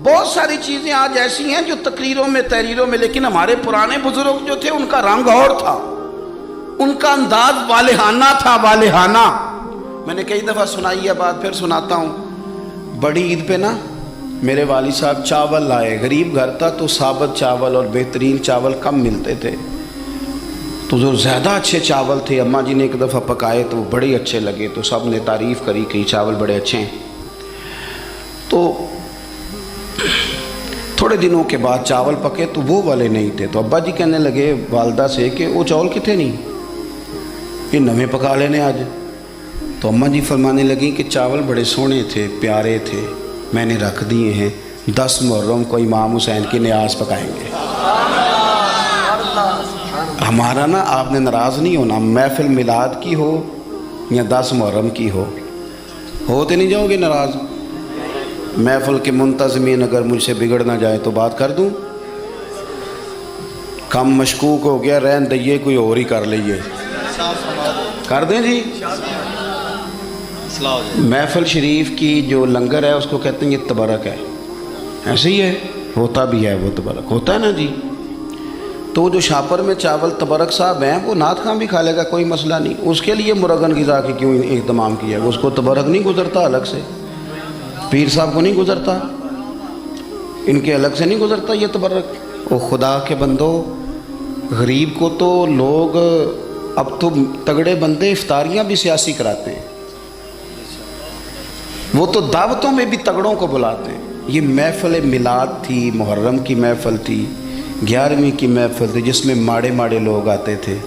بہت ساری چیزیں آج ایسی ہیں جو تقریروں میں تحریروں میں، لیکن ہمارے پرانے بزرگ جو تھے ان کا رنگ اور تھا، ان کا انداز والہانہ تھا، والہانہ۔ میں نے کئی دفعہ سنائی ہے بات، پھر سناتا ہوں۔ بڑی عید پہ نا میرے والد صاحب چاول لائے، غریب گھر تھا تو ثابت چاول اور بہترین چاول کم ملتے تھے، تو جو زیادہ اچھے چاول تھے اماں جی نے ایک دفعہ پکائے تو وہ بڑے اچھے لگے، تو سب نے تعریف کری کہ یہ چاول بڑے اچھے ہیں۔ تو تھوڑے دنوں کے بعد چاول پکے تو وہ والے نہیں تھے، تو ابا جی کہنے لگے والدہ سے کہ وہ چاول کتنے نہیں، یہ نویں پکا لینے آج۔ تو اماں جی فرمانے لگیں کہ چاول بڑے سونے تھے، پیارے تھے، میں نے رکھ دیے ہیں، 10 محرم کو امام حسین کی نیاز پکائیں گے۔ ہمارا نا آپ نے ناراض نہیں ہونا، محفل میلاد کی ہو یا 10 محرم کی ہوتے نہیں جاؤ گے ناراض؟ محفل کے منتظمین اگر مجھ سے بگڑ نہ جائے تو بات کر دوں، کم مشکوک ہو گیا، رہن دئیے کوئی اور ہی کر لئیے، کر دیں جی۔ محفل شریف کی جو لنگر ہے اس کو کہتے ہیں یہ تبرک ہے، ایسے ہی ہے، ہوتا بھی ہے، وہ تبرک ہوتا ہے نا جی۔ تو جو شاپر میں چاول تبرک صاحب ہیں وہ نعت خواں بھی کھا لے گا، کوئی مسئلہ نہیں، اس کے لیے مرغن غذا کی کیوں اہتمام کیا ہے، اس کو تبرک نہیں گزرتا الگ سے، پیر صاحب کو نہیں گزرتا، ان کے الگ سے نہیں گزرتا یہ تبرک۔ وہ خدا کے بندو، غریب کو تو لوگ اب تو تگڑے بندے افطاریاں بھی سیاسی کراتے ہیں، وہ تو دعوتوں میں بھی تگڑوں کو بلاتے ہیں۔ یہ محفل میلاد تھی، محرم کی محفل تھی، 11ویں کی محفل تھی، جس میں ماڑے ماڑے لوگ آتے تھے،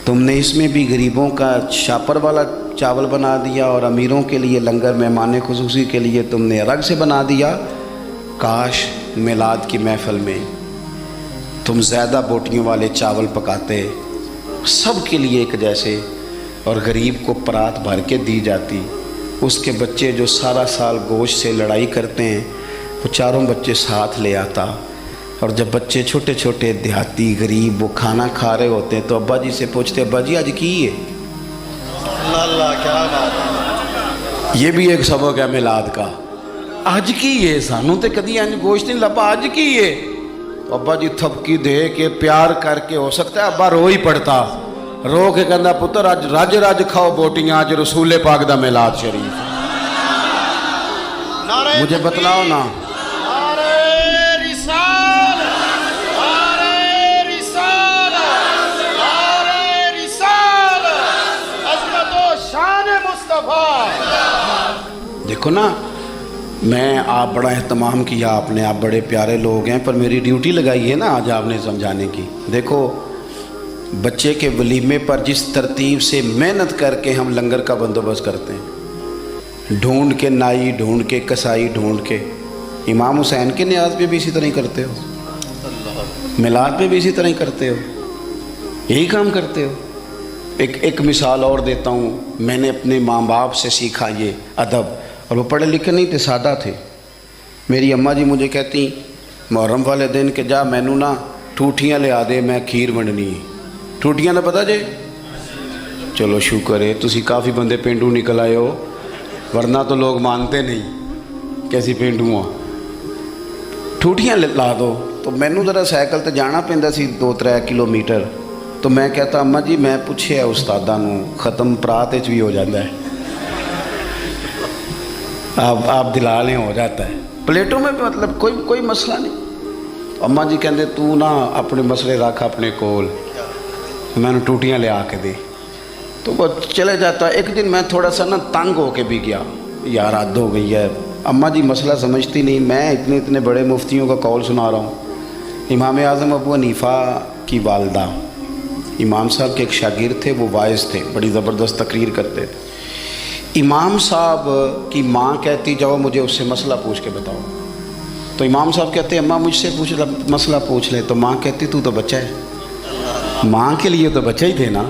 تم نے اس میں بھی غریبوں کا شاپر والا چاول بنا دیا اور امیروں کے لیے لنگر مہمان خصوصی کے لیے تم نے الگ سے بنا دیا۔ کاش میلاد کی محفل میں تم زیادہ بوٹیوں والے چاول پکاتے، سب کے لیے ایک جیسے، اور غریب کو پرات بھر کے دی جاتی۔ اس کے بچے جو سارا سال گوشت سے لڑائی کرتے ہیں وہ چاروں بچے ساتھ لے آتا، اور جب بچے چھوٹے چھوٹے دیہاتی غریب وہ کھانا کھا رہے ہوتے ہیں تو ابا جی سے پوچھتے ابا جی آج کی ہے؟ اللہ کیا بات ہے، یہ بھی ایک سبق ہے میلاد کا، آج کی ہے، سانوں تے کدی انج گوشت نہیں لبا، آج کی ہے۔ تو ابا جی تھپکی دے کے پیار کر کے، ہو سکتا ہے ابا رو ہی پڑتا، رو کے کہندا پتر اج رج رج کھاؤ بوٹیاں، اج رسول پاک دا میلاد شریف، مجھے بتلاؤ نا۔ دیکھو نا، میں آپ بڑا اہتمام کیا آپ نے، آپ بڑے پیارے لوگ ہیں، پر میری ڈیوٹی لگائی ہے نا آج آپ نے سمجھانے کی۔ دیکھو بچے کے ولیمے پر جس ترتیب سے محنت کر کے ہم لنگر کا بندوبست کرتے ہیں، ڈھونڈ کے نائی، ڈھونڈ کے کسائی، ڈھونڈ کے، امام حسین کے نیاز پہ بھی اسی طرح ہی کرتے ہو، میلاد پہ بھی اسی طرح ہی کرتے ہو، یہی کام کرتے ہو۔ ایک مثال اور دیتا ہوں، میں نے اپنے ماں باپ سے سیکھا یہ ادب، اور وہ پڑھے لکھے نہیں تھے، سادہ تھے۔ میری اماں جی مجھے کہتی محرم والے دن کہ جا مینوں نا ٹوٹیاں لے آ دے، میں کھیر ونڈنی ہے۔ ٹوٹیاں دا پتہ جے؟ چلو شکر ہے تسی کافی بندے پینڈو نکل آئے ہو، ورنہ تو لوگ مانتے نہیں کیسی پینڈو ہاں۔ ٹوٹیاں لا دو، تو مینوں ذرا سائیکل تے جانا پیندا سی 2-3 کلومیٹر، تو میں کہتا اماں جی میں پوچھے استاداں نوں، ختم پرات وچ بھی ہو جاتا ہے، آپ دلا لیں ہو جاتا ہے، پلیٹوں میں بھی مطلب کوئی مسئلہ نہیں۔ اماں جی کہندے تو نا اپنے مسئلے رکھ اپنے کول، میں نے ٹوٹیاں لے آ کے دے، تو وہ چلے جاتا۔ ایک دن میں تھوڑا سا نا تنگ ہو کے بھی گیا، یار حد ہو گئی ہے، اماں جی مسئلہ سمجھتی نہیں، میں اتنے بڑے مفتیوں کا قول سنا رہا ہوں۔ امام اعظم ابو حنیفہ کی والدہ، امام صاحب کے ایک شاگرد تھے، وہ واعظ تھے، بڑی زبردست تقریر کرتے تھے۔ امام صاحب کی ماں کہتی جاؤ مجھے اس سے مسئلہ پوچھ کے بتاؤ، تو امام صاحب کہتے اماں مجھ سے مسئلہ پوچھ لے، تو ماں کہتی تو بچہ ہے، ماں کے لیے تو بچہ ہی تھے نا،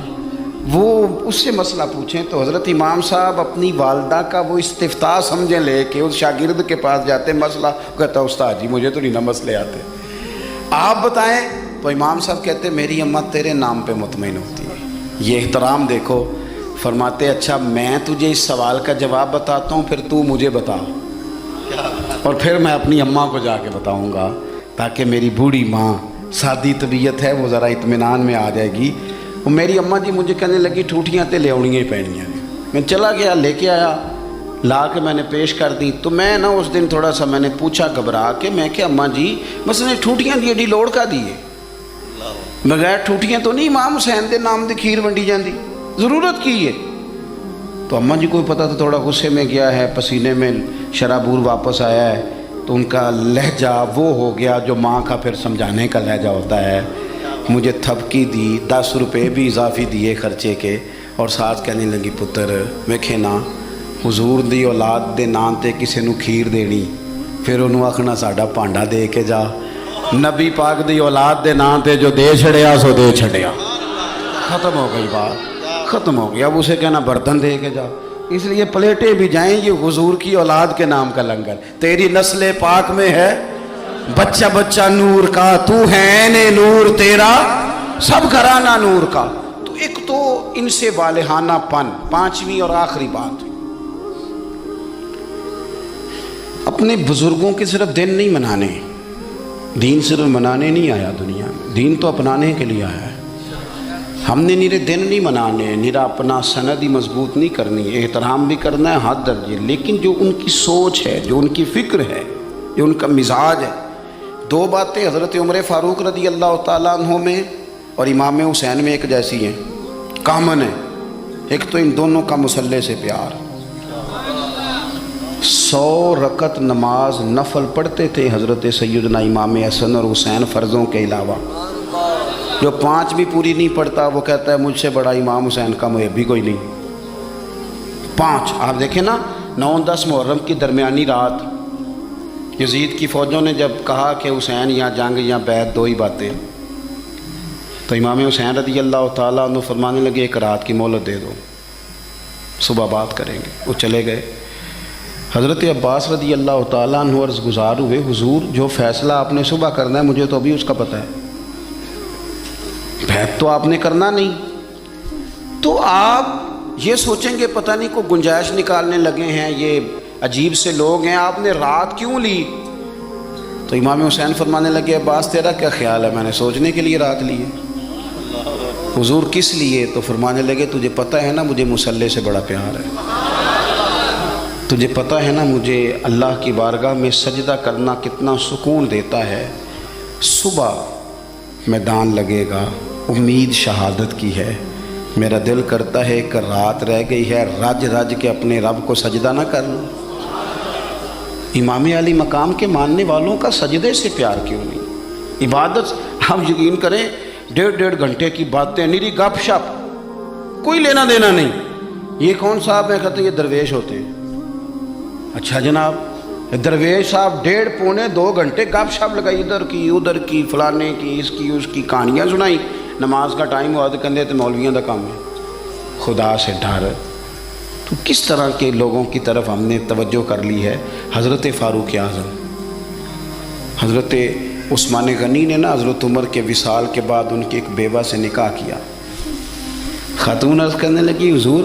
وہ اس سے مسئلہ پوچھیں۔ تو حضرت امام صاحب اپنی والدہ کا وہ استفتاء سمجھیں لے کے اس شاگرد کے پاس جاتے، مسئلہ کہتا استاد جی مجھے تو نہیں نا مسئلے آتے، آپ بتائیں۔ تو امام صاحب کہتے میری اماں تیرے نام پہ مطمئن ہوتی ہے، یہ احترام دیکھو۔ فرماتے اچھا میں تجھے اس سوال کا جواب بتاتا ہوں، پھر تو مجھے بتا۔ اور پھر میں اپنی اماں کو جا کے بتاؤں گا تاکہ میری بوڑھی ماں سادی طبیعت ہے وہ ذرا اطمینان میں آ جائے گی. وہ میری اماں جی مجھے کہنے لگی ٹھوٹیاں تے لے آنیاں ہی پینیاں نے. میں چلا گیا لے کے آیا, لا کے میں نے پیش کر دی. تو میں نا اس دن تھوڑا سا میں نے پوچھا گھبرا کے, میں کہ اماں جی بس نے ٹھوٹیاں دی ایڈی لوڑ کا دیے, بغیر ٹھوٹیاں تو نہیں امام حسین دے نام دی کھیر ونڈی جاندی, ضرورت کی ہے. تو اماں جی کو پتہ تو تھوڑا غصے میں گیا ہے, پسینے میں شرابور واپس آیا ہے, تو ان کا لہجہ وہ ہو گیا جو ماں کا پھر سمجھانے کا لہجہ ہوتا ہے. مجھے تھپکی دی, 10 روپے بھی اضافی دیے خرچے کے, اور ساتھ کہنے لگی پتر ویکھے نا حضور دی اولاد دے نام تے کسے نو کھیر دینی, پھر انہوں آکھنا ساڈا پانڈا دے کے جا. نبی پاک دی اولاد دے نام تے جو دے چھڑیا سو دے چھڑیا, ختم ہو گئی بات, ختم ہو گیا. اب اسے کہنا برتن دے کے جا. اس لیے پلیٹیں بھی جائیں یہ حضور کی اولاد کے نام کا لنگر. تیری نسل پاک میں ہے بچہ بچہ نور کا, تو ہے عین نور تیرا سب گھرانہ نور کا. تو ایک تو ان سے والہانہ پن. پانچویں اور آخری بات, اپنے بزرگوں کے صرف دن نہیں منانے, دین صرف منانے نہیں آیا دنیا میں, دین تو اپنانے کے لیے آیا ہے. ہم نے نیرے دن نہیں منانے, نیرا اپنا سند ہی مضبوط نہیں کرنی, احترام بھی کرنا ہے حد درجے, لیکن جو ان کی سوچ ہے, جو ان کی فکر ہے, جو ان کا مزاج ہے. 2 باتیں حضرت عمر فاروق رضی اللہ تعالیٰ عنہ میں اور امام حسین میں ایک جیسی ہیں, کامن ہے. ایک تو ان دونوں کا مصلی سے پیار. 100 رکعت نماز نفل پڑھتے تھے حضرت سیدنا امام حسن اور حسین فرضوں کے علاوہ. جو 5 بھی پوری نہیں پڑھتا وہ کہتا ہے مجھ سے بڑا امام حسین کا محب بھی کوئی نہیں. 5 آپ دیکھیں نا, 9-10 محرم کی درمیانی رات یزید کی فوجوں نے جب کہا کہ حسین یا جنگ یا بیعت 2 ہی باتیں, تو امام حسین رضی اللہ تعالیٰ عنہ فرمانے لگے ایک رات کی مہلت دے دو, صبح بات کریں گے. وہ چلے گئے. حضرت عباس رضی اللہ تعالیٰ عنہ عرض گزار ہوئے, حضور جو فیصلہ آپ نے صبح کرنا ہے مجھے تو ابھی اس کا پتہ ہے, بیعت تو آپ نے کرنا نہیں. تو آپ یہ سوچیں گے پتہ نہیں کوئی گنجائش نکالنے لگے ہیں, یہ عجیب سے لوگ ہیں, آپ نے رات کیوں لی؟ تو امام حسین فرمانے لگے عباس تیرا کیا خیال ہے, میں نے سوچنے کے لیے رات لی ہے. حضور کس لیے؟ تو فرمانے لگے تجھے پتہ ہے نا مجھے مصلی سے بڑا پیار ہے, تجھے پتہ ہے نا مجھے اللہ کی بارگاہ میں سجدہ کرنا کتنا سکون دیتا ہے. صبح میدان لگے گا, امید شہادت کی ہے, میرا دل کرتا ہے کہ رات رہ گئی ہے, رج رج کے اپنے رب کو سجدہ نہ کر لوں. امام علی مقام کے ماننے والوں کا سجدے سے پیار کیوں نہیں؟ عبادت ہم یقین کریں 1.5 گھنٹے کی باتیں, نیری گپ شپ, کوئی لینا دینا نہیں. یہ کون صاحب ہیں؟ کہتے ہیں یہ درویش ہوتے ہیں. اچھا جناب, درویش صاحب 1.5-2 گھنٹے گپ شپ لگائی, ادھر کی ادھر کی, فلانے کی اس کی کہانیاں سنائی. نماز کا ٹائم ہوا تو کہتے تو مولویوں کا کام ہے. خدا سے ڈر. تو کس طرح کے لوگوں کی طرف ہم نے توجہ کر لی ہے. حضرت فاروق اعظم, حضرت عثمان غنی نے نا حضرت عمر کے وصال کے بعد ان کی ایک بیوہ سے نکاح کیا. خاتون عرض کرنے لگی حضور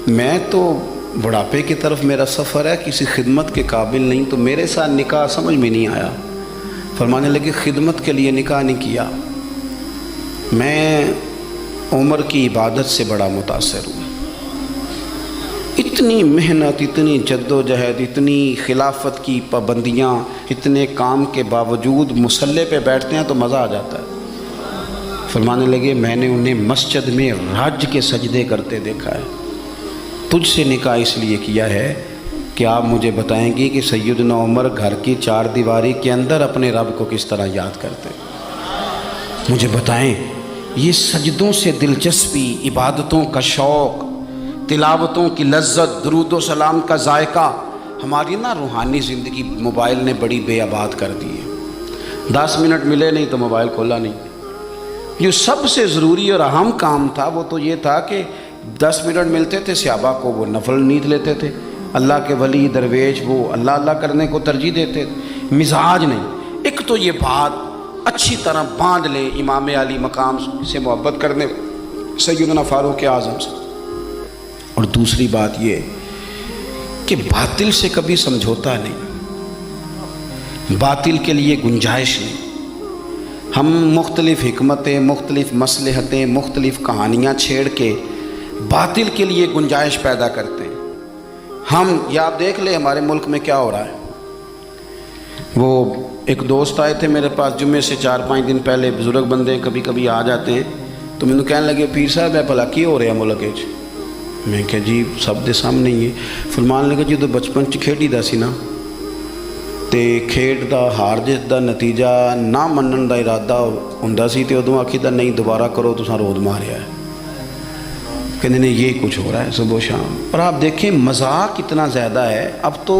میں تو بڑھاپے کی طرف میرا سفر ہے, کسی خدمت کے قابل نہیں, تو میرے ساتھ نکاح سمجھ میں نہیں آیا. فرمانے لگے خدمت کے لیے نکاح نہیں کیا, میں عمر کی عبادت سے بڑا متاثر ہوں. اتنی محنت, اتنی جد و جہد, اتنی خلافت کی پابندیاں, اتنے کام کے باوجود مصلی پہ بیٹھتے ہیں تو مزہ آ جاتا ہے. فرمانے لگے میں نے انہیں مسجد میں رج کے سجدے کرتے دیکھا ہے. تجھ سے نکاح اس لیے کیا ہے کہ آپ مجھے بتائیں گے کہ سیدنا عمر گھر کی 4 دیواری کے اندر اپنے رب کو کس طرح یاد کرتے. مجھے بتائیں یہ سجدوں سے دلچسپی, عبادتوں کا شوق, تلاوتوں کی لذت, درود و سلام کا ذائقہ, ہماری نا روحانی زندگی موبائل نے بڑی بے آباد کر دی ہے. 10 منٹ ملے نہیں تو موبائل کھولا نہیں. جو سب سے ضروری اور اہم کام تھا وہ تو یہ تھا کہ 10 منٹ ملتے تھے, صحابہ کو وہ نفل نیند لیتے تھے. اللہ کے ولی درویش وہ اللہ اللہ کرنے کو ترجیح دیتے. مزاج نہیں. ایک تو یہ بات اچھی طرح باندھ لے امام علی مقام سے محبت کرنے سیدنا فاروق اعظم سے. اور دوسری بات یہ کہ باطل سے کبھی سمجھوتا نہیں. باطل کے لیے گنجائش نہیں. ہم مختلف حکمتیں، مختلف مصلحتیں، مختلف کہانیاں چھیڑ کے باطل کے لیے گنجائش پیدا کرتے ہیں. ہم یا آپ دیکھ لیں ہمارے ملک میں کیا ہو رہا ہے. وہ ایک دوست آئے تھے میرے پاس جمعے سے 4-5 دن پہلے، بزرگ بندے کبھی کبھی آ جاتے ہیں، تو میں نے کہنے لگے پیر صاحب ہے بھلا کی ہو رہا ملک وچ؟ میں کہ جی سب دے سامنے ہی ہے. فرمان لگا جدو بچپن چ کھیڈی دا سی نا تے کھیڈ دا ہار جیت دا نتیجہ نہ منن دا ارادہ ہوندا سی تے ادوں آکھیدا نہیں دوبارہ کرو تساں رود ماریا ہے. کہنے نہیں یہی کچھ ہو رہا ہے صبح و شام. اور آپ دیکھیں مذاق اتنا زیادہ ہے. اب تو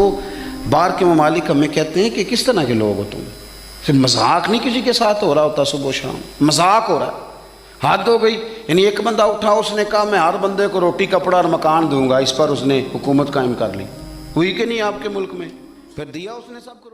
باہر کے ممالک ہمیں کہتے ہیں کہ کس طرح کے لوگ ہو تم، صرف مذاق نہیں کسی کے ساتھ ہو رہا ہوتا، صبح و شام مذاق ہو رہا ہے. حد ہو گئی. یعنی ایک بندہ اٹھا اس نے کہا میں ہر بندے کو روٹی کپڑا اور مکان دوں گا، اس پر اس نے حکومت قائم کر لی. ہوئی کہ نہیں آپ کے ملک میں؟ پھر دیا اس نے سب کو.